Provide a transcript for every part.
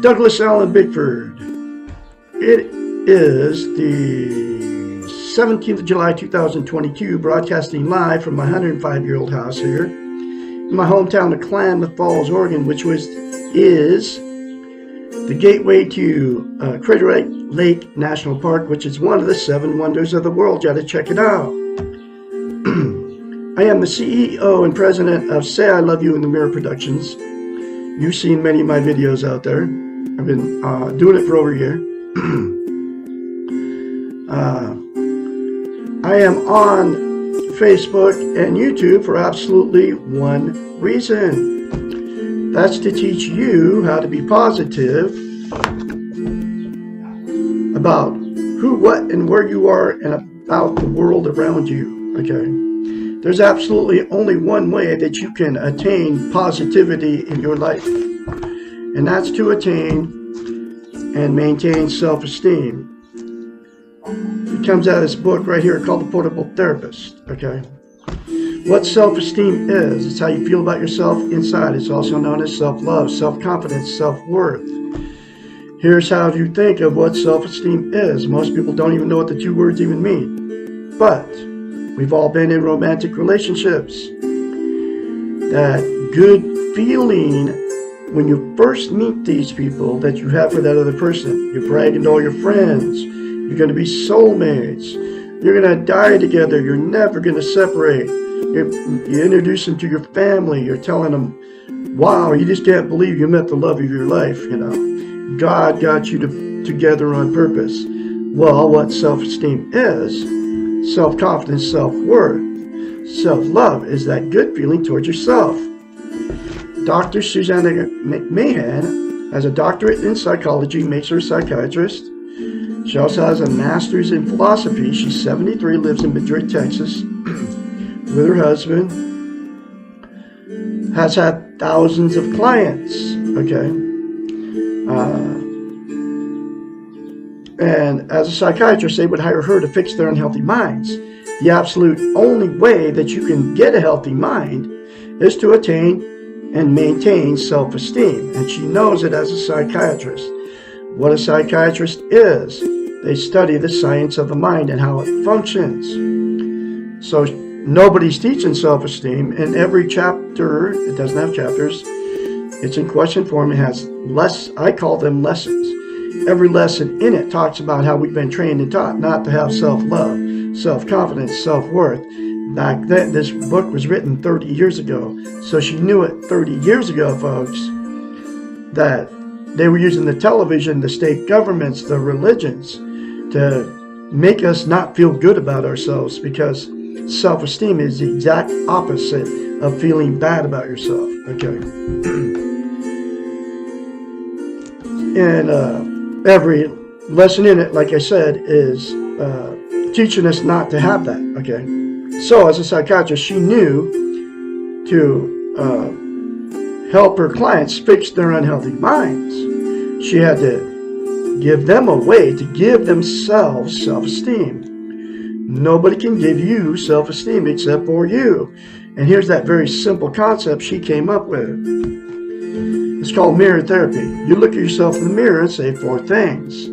Douglas Allen Bickford. It is the 17th of July 2022, broadcasting live from my 105-year-old house here in my hometown of Klamath Falls, Oregon, which is the gateway to Crater Lake National Park, which is one of the 7 wonders of the world. You got to check it out. I am the CEO and president of Say I Love You in the Mirror Productions. You've seen many of my videos out there. I've been doing it for over a year. I am on Facebook and YouTube for absolutely one reason. That's to teach you how to be positive about who, what, and where you are and about the world around you. Okay? There's absolutely only one way that you can attain positivity in your life, and that's to attain and maintain self-esteem. It comes out of this book right here called The Portable Therapist. Okay, what self-esteem is, it's how you feel about yourself inside. It's also known as self-love, self-confidence, self-worth. Here's how you think of what self-esteem is. Most people don't even know what the 2 words even mean, but we've all been in romantic relationships. That good feeling when you first meet these people that you have for that other person. You're bragging to all your friends. You're going to be soulmates. You're going to die together. You're never going to separate. You introduce them to your family. You're telling them, wow, you just can't believe you met the love of your life. You know, God got you together on purpose. Well, what self-esteem is, self-confidence, self-worth, self-love is that good feeling towards yourself. Dr. Susanna McMahon has a doctorate in psychology, makes her a psychiatrist. She also has a master's in philosophy. She's 73, lives in Madrid, Texas, with her husband. Has had thousands of clients, okay? And as a psychiatrist, they would hire her to fix their unhealthy minds. The absolute only way that you can get a healthy mind is to attain and maintain self-esteem. And she knows it as a psychiatrist. What a psychiatrist is, they study the science of the mind and how it functions. So nobody's teaching self-esteem. In every chapter, it doesn't have chapters, it's in question form. It has I call them lessons. Every lesson in it talks about how we've been trained and taught not to have self-love, self-confidence, self-worth. Back then, this book was written 30 years ago. So she knew it 30 years ago, folks, that they were using the television, the state governments, the religions to make us not feel good about ourselves, because self-esteem is the exact opposite of feeling bad about yourself. Okay. And every lesson in it, like I said, is teaching us not to have that. Okay. So as a psychiatrist, she knew to help her clients fix their unhealthy minds, she had to give them a way to give themselves self-esteem. Nobody can give you self-esteem except for you. And here's that very simple concept she came up with. It's called mirror therapy. You look at yourself in the mirror and say 4 things.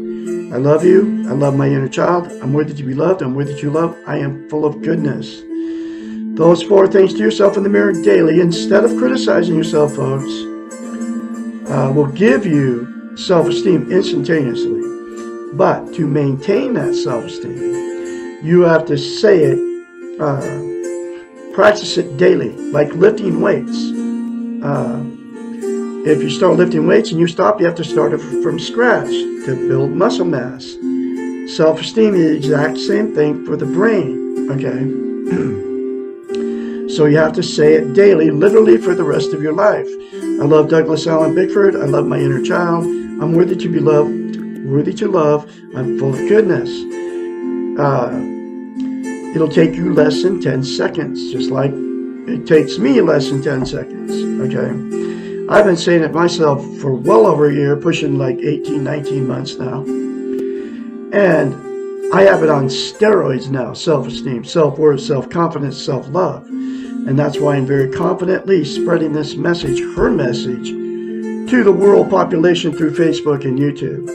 I love you. I love my inner child. I'm worthy to be loved. I'm worthy to love. I am full of goodness. Those 4 things to yourself in the mirror daily, instead of criticizing yourself, folks, will give you self-esteem instantaneously. But to maintain that self-esteem, you have to say it, practice it daily, like lifting weights. If you start lifting weights and you stop, you have to start from scratch to build muscle mass. Self-esteem is the exact same thing for the brain, okay? So you have to say it daily, literally for the rest of your life. I love Douglas Allen Bickford. I love my inner child. I'm worthy to be loved, worthy to love. I'm full of goodness. It'll take you less than 10 seconds, just like it takes me less than 10 seconds, okay? I've been saying it myself for well over a year, pushing like 18, 19 months now. And I have it on steroids now, self-esteem, self-worth, self-confidence, self-love. And that's why I'm very confidently spreading this message, her message, to the world population through Facebook and YouTube.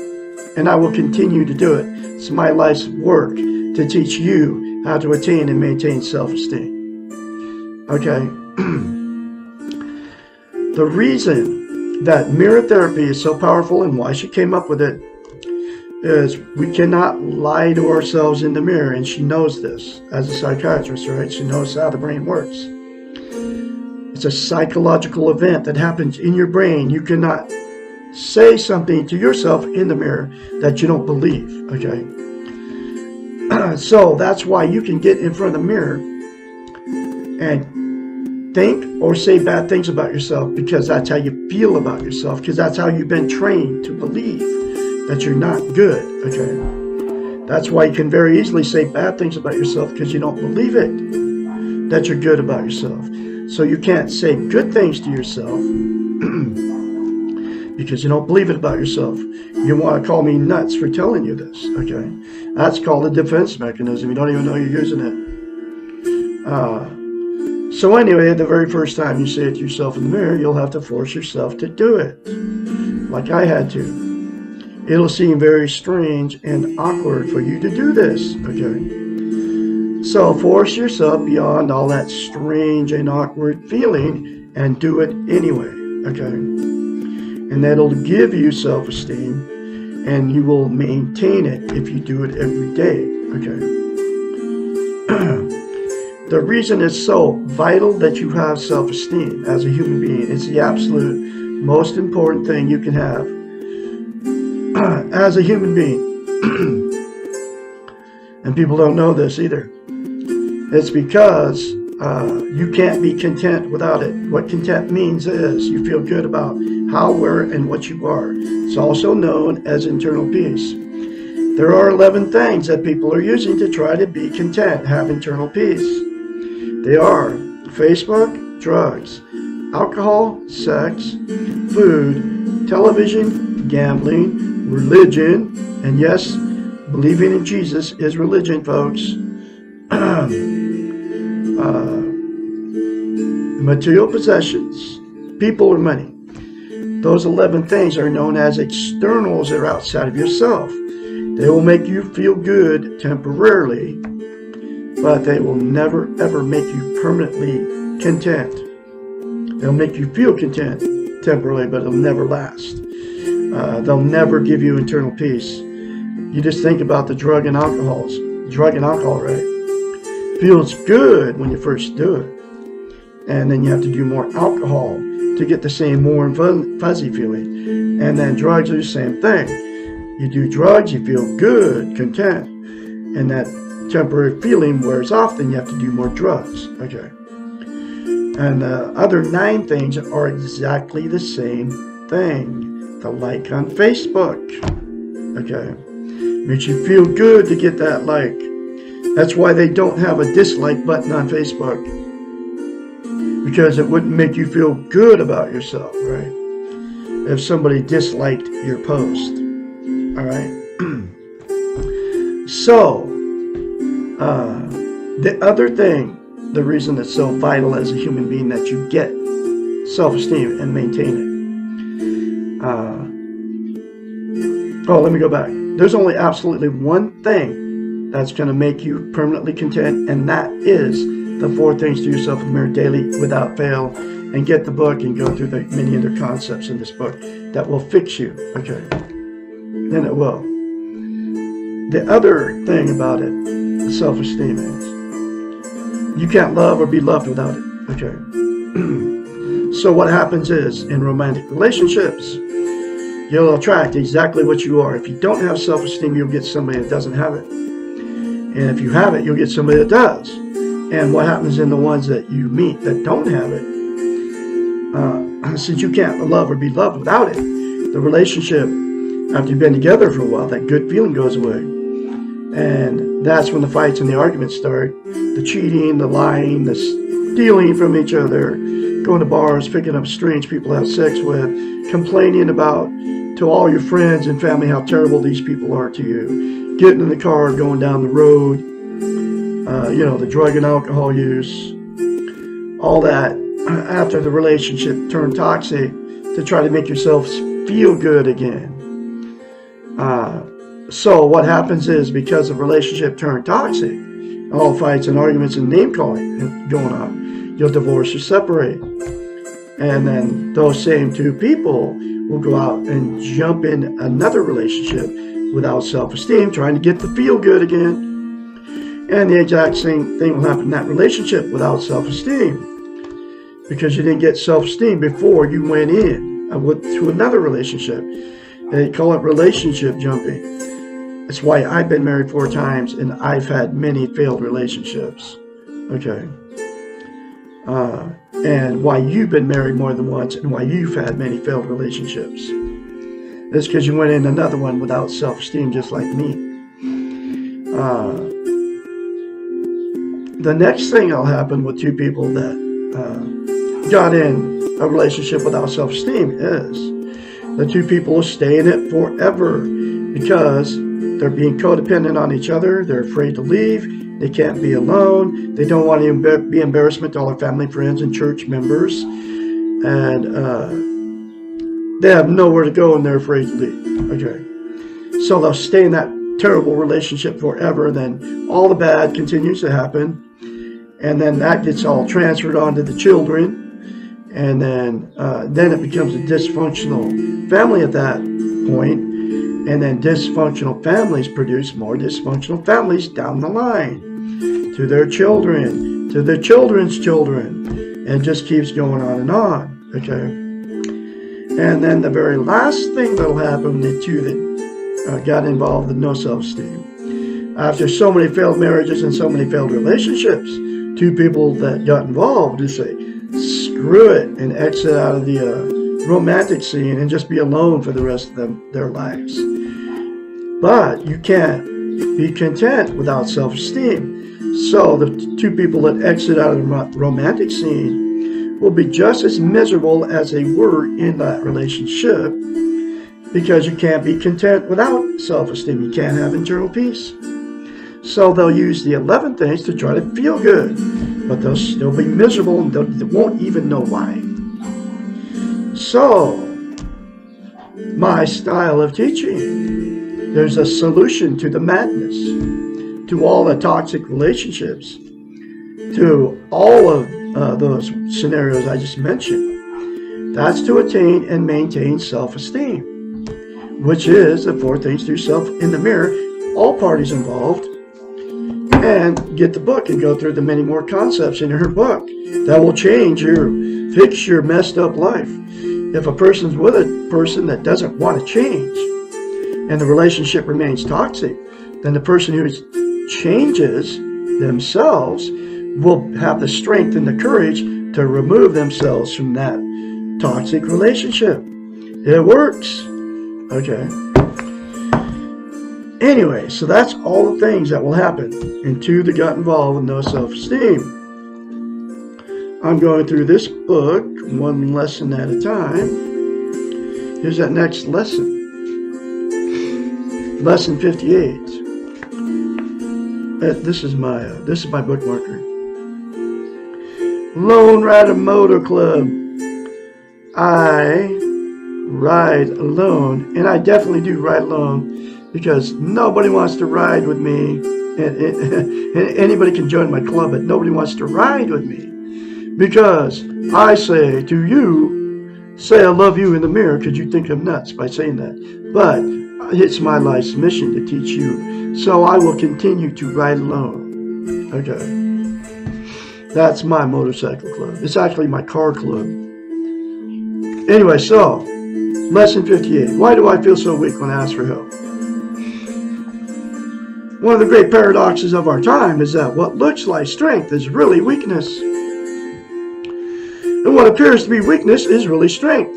And I will continue to do it. It's my life's work to teach you how to attain and maintain self-esteem. Okay? The reason that mirror therapy is so powerful and why she came up with it is we cannot lie to ourselves in the mirror, and she knows this as a psychiatrist, right? She knows how the brain works. It's a psychological event that happens in your brain. You cannot say something to yourself in the mirror that you don't believe, okay? So that's why you can get in front of the mirror and think or say bad things about yourself, because that's how you feel about yourself, because that's how you've been trained to believe that you're not good, okay? That's why you can very easily say bad things about yourself, because you don't believe it, that you're good about yourself. So you can't say good things to yourself because you don't believe it about yourself. You want to call me nuts for telling you this, okay? That's called a defense mechanism. You don't even know you're using it. So anyway, the very first time you say it to yourself in the mirror, you'll have to force yourself to do it, like I had to. It'll seem very strange and awkward for you to do this, okay? So force yourself beyond all that strange and awkward feeling and do it anyway, okay? And that'll give you self-esteem, and you will maintain it if you do it every day, okay? The reason it's so vital that you have self-esteem as a human being is the absolute most important thing you can have as a human being. And people don't know this either. It's because you can't be content without it. What content means is you feel good about how, where, and what you are. It's also known as internal peace. There are 11 things that people are using to try to be content, have internal peace. They are Facebook, drugs, alcohol, sex, food, television, gambling, religion, and yes, believing in Jesus is religion, folks. Material possessions, people or money. Those 11 things are known as externals that are outside of yourself. They will make you feel good temporarily, but they will never ever make you permanently content. They'll make you feel content temporarily, but it'll never last. They'll never give you internal peace. You just think about the drug and alcohol, right? Feels good when you first do it. And then you have to do more alcohol to get the same warm, fuzzy feeling. And then drugs are the same thing. You do drugs, you feel good, content. And that temporary feeling wears off, then you have to do more drugs. Okay. And the other 9 things are exactly the same thing. The like on Facebook. Okay. Makes you feel good to get that like. That's why they don't have a dislike button on Facebook. Because it wouldn't make you feel good about yourself, right? If somebody disliked your post. Alright? So, the other thing, the reason it's so vital as a human being that you get self-esteem and maintain it. Let me go back. There's only absolutely one thing that's going to make you permanently content, and that is the 4 things to yourself in the mirror daily without fail. And get the book and go through the many other concepts in this book that will fix you. Okay. Then it will. The other thing about it, the self-esteem is, you can't love or be loved without it. Okay. So what happens is, in romantic relationships, you'll attract exactly what you are. If you don't have self-esteem, you'll get somebody that doesn't have it. And if you have it, you'll get somebody that does. And what happens in the ones that you meet that don't have it, since you can't love or be loved without it, the relationship, after you've been together for a while, that good feeling goes away. And that's when the fights and the arguments start. The cheating, the lying, the stealing from each other, going to bars, picking up strange people to have sex with, complaining about to all your friends and family how terrible these people are to you, getting in the car, going down the road, the drug and alcohol use, all that. After the relationship turned toxic, to try to make yourself feel good again. So what happens is, because the relationship turned toxic, all fights and arguments and name calling going on, you'll divorce or separate. And then those same two people will go out and jump in another relationship without self-esteem, trying to get the feel good again. And the exact same thing will happen in that relationship without self-esteem, because you didn't get self-esteem before you went in to another relationship. They call it relationship jumping. That's why I've been married 4 times and I've had many failed relationships. Okay. And why you've been married more than once and why you've had many failed relationships. It's because you went in another one without self-esteem, just like me. The next thing that'll happen with two people that got in a relationship without self-esteem is the two people will stay in it forever, because they're being codependent on each other. They're afraid to leave. They can't be alone. They don't want to be embarrassment to all their family, friends, and church members. And they have nowhere to go and they're afraid to leave. Okay. So they'll stay in that terrible relationship forever. Then all the bad continues to happen. And then that gets all transferred onto the children. And then it becomes a dysfunctional family at that point. And then dysfunctional families produce more dysfunctional families down the line, to their children, to their children's children, and it just keeps going on and on. Okay. And then the very last thing that'll happen, the two that got involved with no self-esteem, after so many failed marriages and so many failed relationships, two people that got involved just say, screw it, and exit out of the romantic scene and just be alone for the rest of their lives. But you can't be content without self-esteem. So the two people that exit out of the romantic scene will be just as miserable as they were in that relationship, because you can't be content without self-esteem. You can't have internal peace. So they'll use the 11 things to try to feel good, but they'll still be miserable and they won't even know why. So, my style of teaching, there's a solution to the madness, to all the toxic relationships, to all of those scenarios I just mentioned. That's to attain and maintain self-esteem, which is the 4 things to yourself in the mirror, all parties involved. And get the book and go through the many more concepts in her book that will fix your messed up life. If a person's with a person that doesn't want to change and the relationship remains toxic, then the person who changes themselves will have the strength and the courage to remove themselves from that toxic relationship. It works. Okay. Anyway, so that's all the things that will happen in two that got involved with no self-esteem. I'm going through this book one lesson at a time. Here's that next lesson. Lesson 58. This is my bookmarker. Lone Rider Motor Club. I ride alone, and I definitely do ride alone, because nobody wants to ride with me. And anybody can join my club, but nobody wants to ride with me, because I say to you, say I love you in the mirror, because you think I'm nuts by saying that. But it's my life's mission to teach you, so I will continue to ride alone. Okay. That's my motorcycle club. It's actually my car club. Anyway, so, lesson 58. Why do I feel so weak when I ask for help? One of the great paradoxes of our time is that what looks like strength is really weakness. And what appears to be weakness is really strength.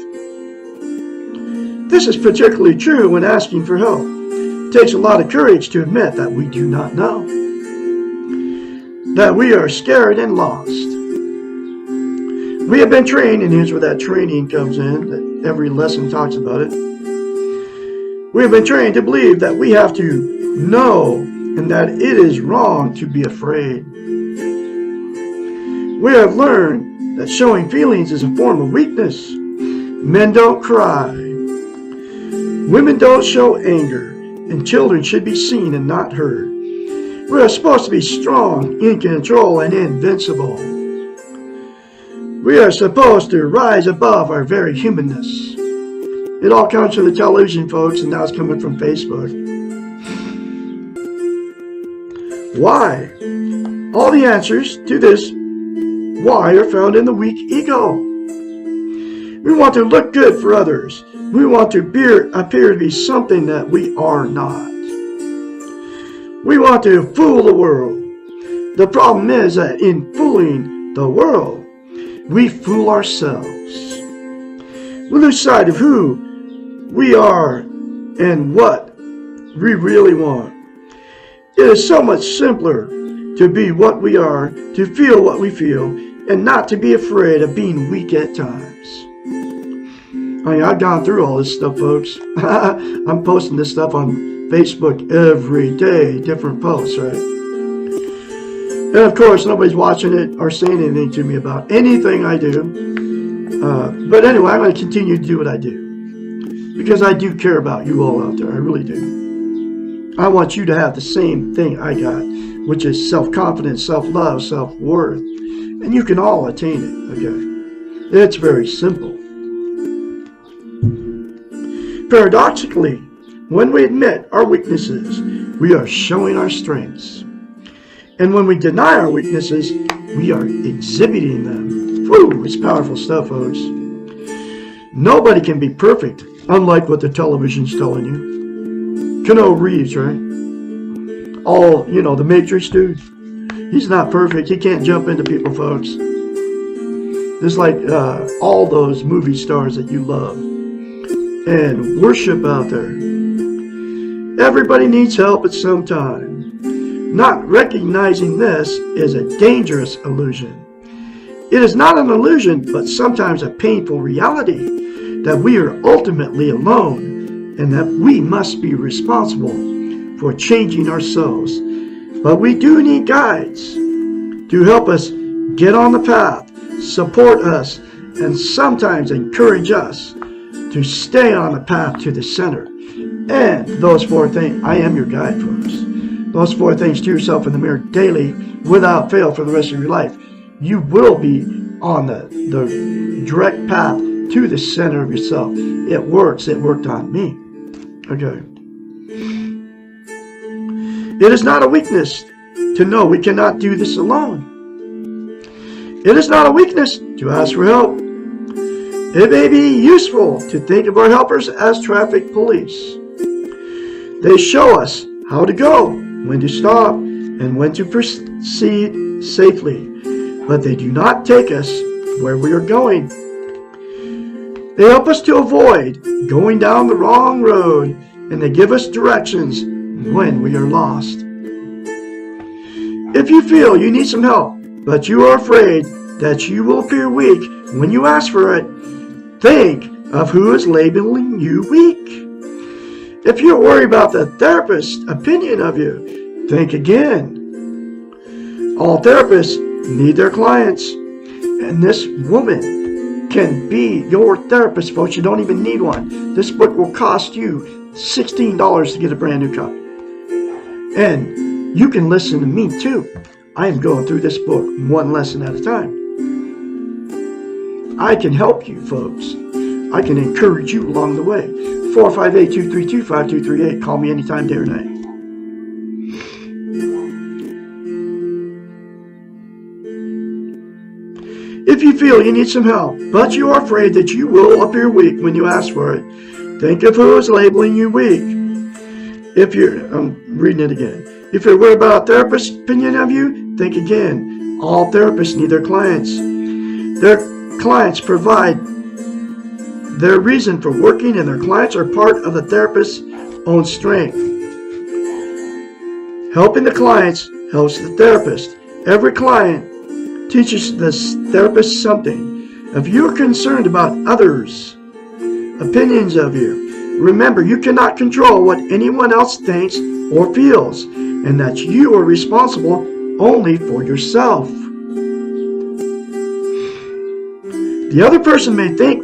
This is particularly true when asking for help. It takes a lot of courage to admit that we do not know, that we are scared and lost. We have been trained, and here's where that training comes in, that every lesson talks about it. We have been trained to believe that we have to know and that it is wrong to be afraid. We have learned that showing feelings is a form of weakness, Men don't cry. Women don't show anger. And children should be seen and not heard. We are supposed to be strong, in control, and invincible. We are supposed to rise above our very humanness. It all comes from the television, folks, and now it's coming from Facebook. Why? All the answers to this why are found in the weak ego. We want to look good for others. We want to appear to be something that we are not. We want to fool the world. The problem is that in fooling the world, we fool ourselves. We lose sight of who we are and what we really want. It is so much simpler to be what we are, to feel what we feel, and not to be afraid of being weak at times. I mean, I've gone through all this stuff, folks. I'm posting this stuff on Facebook every day, different posts, right? And of course, nobody's watching it or saying anything to me about anything I do. But anyway, I'm going to continue to do what I do. Because I do care about you all out there. I really do. I want you to have the same thing I got, which is self-confidence, self-love, self-worth. And you can all attain it, okay? It's very simple. Paradoxically, when we admit our weaknesses, we are showing our strengths. And when we deny our weaknesses, we are exhibiting them. Whew, it's powerful stuff, folks. Nobody can be perfect, unlike what the television's telling you. Keanu Reeves, right? The Matrix dude. He's not perfect. He can't jump into people, folks. Just like all those movie stars that you love and worship out there. Everybody needs help at some time. Not recognizing this is a dangerous illusion. It is not an illusion, but sometimes a painful reality that we are ultimately alone and that we must be responsible for changing ourselves. But we do need guides to help us get on the path, support us, and sometimes encourage us to stay on the path to the center. And those 4 things, I am your guide, folks. Those 4 things to yourself in the mirror daily, without fail, for the rest of your life. You will be on the direct path to the center of yourself. It works. It worked on me. Okay. It is not a weakness to know we cannot do this alone. It is not a weakness to ask for help. It may be useful to think of our helpers as traffic police. They show us how to go, when to stop, and when to proceed safely. But they do not take us where we are going. They help us to avoid going down the wrong road, and they give us directions when we are lost. If you feel you need some help, but you are afraid that you will appear weak when you ask for it, think of who is labeling you weak. If you're worried about the therapist's opinion of you, think again. All therapists need their clients, and this woman can be your therapist, folks. You don't even need one. This book will cost you $16 to get a brand new copy. And you can listen to me too. I am going through this book one lesson at a time. I can help you, folks. I can encourage you along the way. 458-232-5238. Call me anytime, day or night. If you feel you need some help, but you are afraid that you will appear weak when you ask for it, think of who is labeling you weak. I'm reading it again. If you're worried about a therapist's opinion of you, think again. All therapists need their clients. Their clients provide their reason for working, and their clients are part of the therapist's own strength. Helping the clients helps the therapist. Every client teaches the therapist something. If you're concerned about others' opinions of you, remember you cannot control what anyone else thinks or feels, and that you are responsible only for yourself. The other person may think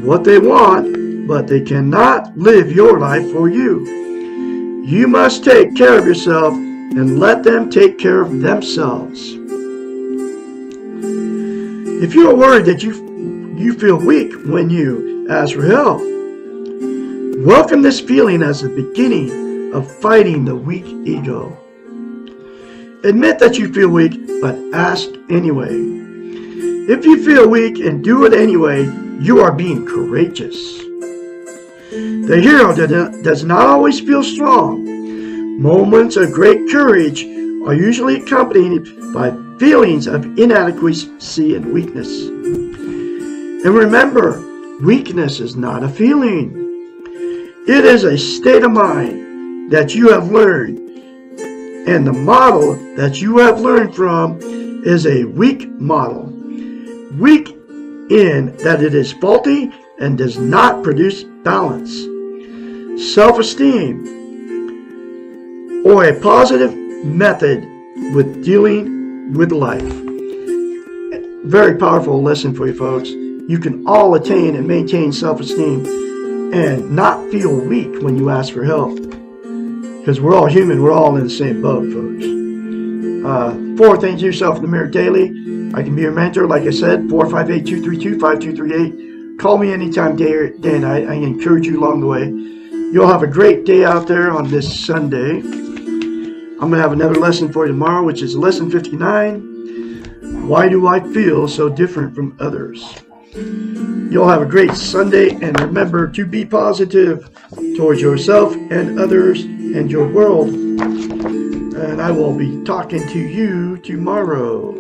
what they want, but they cannot live your life for you. You must take care of yourself and let them take care of themselves. If you are worried that you feel weak when you ask for help, welcome this feeling as the beginning of fighting the weak ego. Admit that you feel weak, but ask anyway. If you feel weak and do it anyway, you are being courageous. The hero does not always feel strong. Moments of great courage are usually accompanied by feelings of inadequacy and weakness. And remember, weakness is not a feeling. It is a state of mind that you have learned. And the model that you have learned from is a weak model. Weak in that it is faulty and does not produce balance. Self-esteem, or a positive method with dealing with life. Very powerful lesson for you folks. You can all attain and maintain self-esteem and not feel weak when you ask for help. Because we're all human, we're all in the same boat, folks. 4, things to yourself in the mirror daily. I can be your mentor, like I said, 458-232-5238. Call me anytime, day and night. I encourage you along the way. You'll have a great day out there on this Sunday. I'm going to have another lesson for you tomorrow, which is lesson 59. Why do I feel so different from others? You'll have a great Sunday, and remember to be positive towards yourself and others and your world. And I will be talking to you tomorrow.